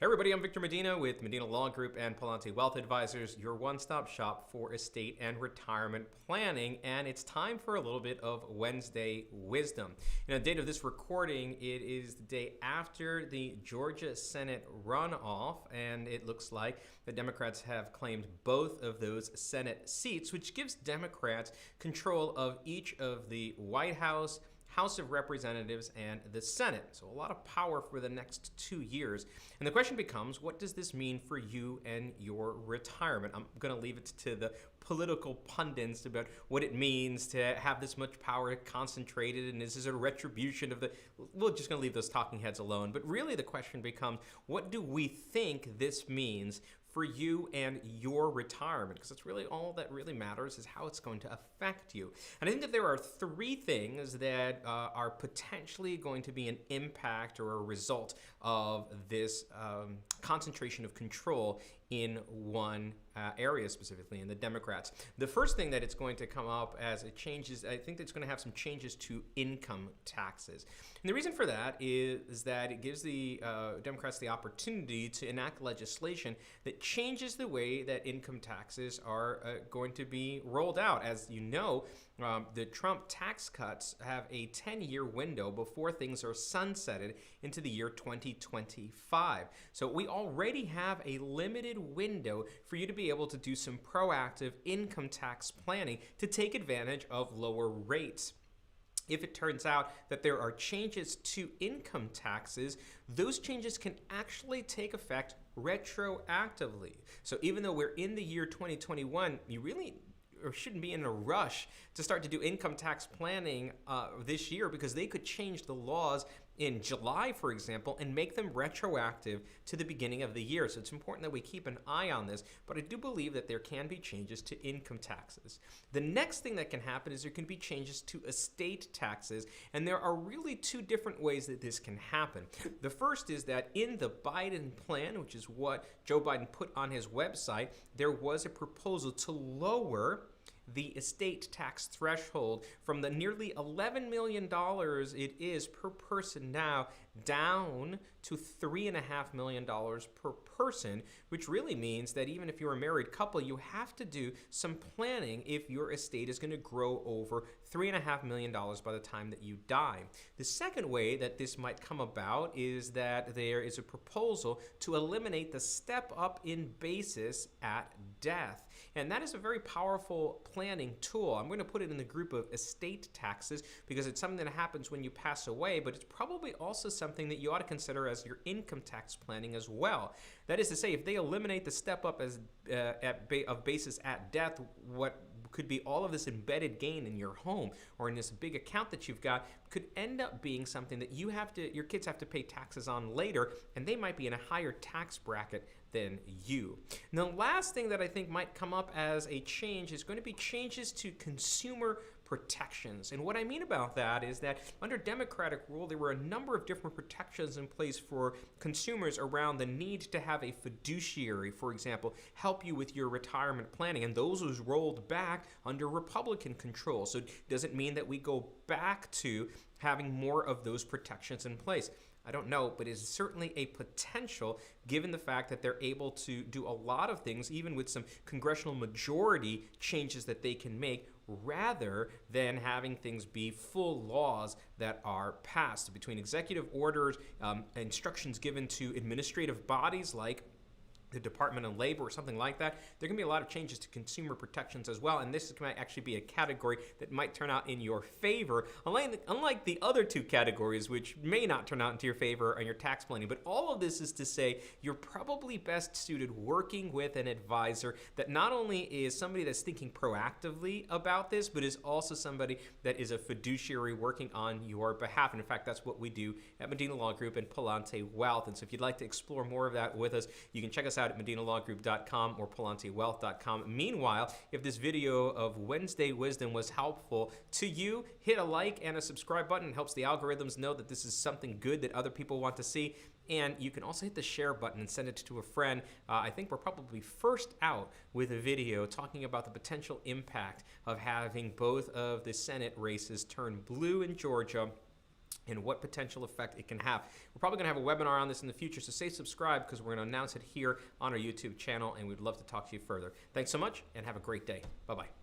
Hey everybody, I'm Victor Medina with Medina Law Group and Palante Wealth Advisors, your one-stop shop for estate and retirement planning, and it's time for a little bit of Wednesday wisdom. The date of this recording, it is the day after the Georgia Senate runoff, and it looks like the Democrats have claimed both of those Senate seats, which gives Democrats control of each of the White House, House of Representatives, and the Senate. So a lot of power for the next 2 years. And the question becomes, what does this mean for you and your retirement? I'm going to leave it to the political pundits about what it means to have this much power concentrated, and is this a retribution of the... We're just going to leave those talking heads alone. But really the question becomes, what do we think this means for you and your retirement? Because it's really all that really matters is how it's going to affect you. And I think that there are three things that are potentially going to be an impact or a result of this concentration of control in one area, specifically in the Democrats. The first thing that it's going to come up as it changes, I think it's going to have some changes to income taxes. And the reason for that is that it gives the Democrats the opportunity to enact legislation that changes the way that income taxes are going to be rolled out. As you know, the Trump tax cuts have a 10-year window before things are sunsetted into the year 2025. So we already have a limited window for you to be able to do some proactive income tax planning to take advantage of lower rates. If it turns out that there are changes to income taxes, those changes can actually take effect retroactively. So even though we're in the year 2021, you really shouldn't be in a rush to start to do income tax planning this year, because they could change the laws in July, for example, and make them retroactive to the beginning of the year. So it's important that we keep an eye on this, but I do believe that there can be changes to income taxes. The next thing that can happen is there can be changes to estate taxes, and there are really two different ways that this can happen. The first is that in the Biden plan, which is what Joe Biden put on his website, there was a proposal to lower the estate tax threshold from the nearly $11 million it is per person now down to $3.5 million per person, which really means that even if you're a married couple, you have to do some planning if your estate is going to grow over $3.5 million by the time that you die. The second way that this might come about is that there is a proposal to eliminate the step up in basis at death. And that is a very powerful planning tool. I'm going to put it in the group of estate taxes because it's something that happens when you pass away, but it's probably also something that you ought to consider as your income tax planning as well. That is to say, if they eliminate the step up as of basis at death, what could be all of this embedded gain in your home or in this big account that you've got could end up being something that your kids have to pay taxes on later, and they might be in a higher tax bracket than you. And the last thing that I think might come up as a change is going to be changes to consumer protections. And what I mean about that is that under Democratic rule, there were a number of different protections in place for consumers around the need to have a fiduciary, for example, help you with your retirement planning. And those was rolled back under Republican control. So does it mean that we go back to having more of those protections in place? I don't know, but it's certainly a potential given the fact that they're able to do a lot of things, even with some congressional majority changes that they can make, rather than having things be full laws that are passed. Between executive orders, instructions given to administrative bodies like the Department of Labor or something like that, there can be a lot of changes to consumer protections as well, and this might actually be a category that might turn out in your favor, unlike the other two categories, which may not turn out into your favor on your tax planning. But all of this is to say you're probably best suited working with an advisor that not only is somebody that's thinking proactively about this, but is also somebody that is a fiduciary working on your behalf. And in fact, that's what we do at Medina Law Group and Palante Wealth. And so if you'd like to explore more of that with us, you can check us out at medinalawgroup.com or palantewealth.com. Meanwhile, if this video of Wednesday Wisdom was helpful to you, hit a like and a subscribe button. It helps the algorithms know that this is something good that other people want to see. And you can also hit the share button and send it to a friend. I think we're probably first out with a video talking about the potential impact of having both of the Senate races turn blue in Georgia and what potential effect it can have. We're probably going to have a webinar on this in the future, so stay subscribed because we're going to announce it here on our YouTube channel, and we'd love to talk to you further. Thanks so much, and have a great day. Bye-bye.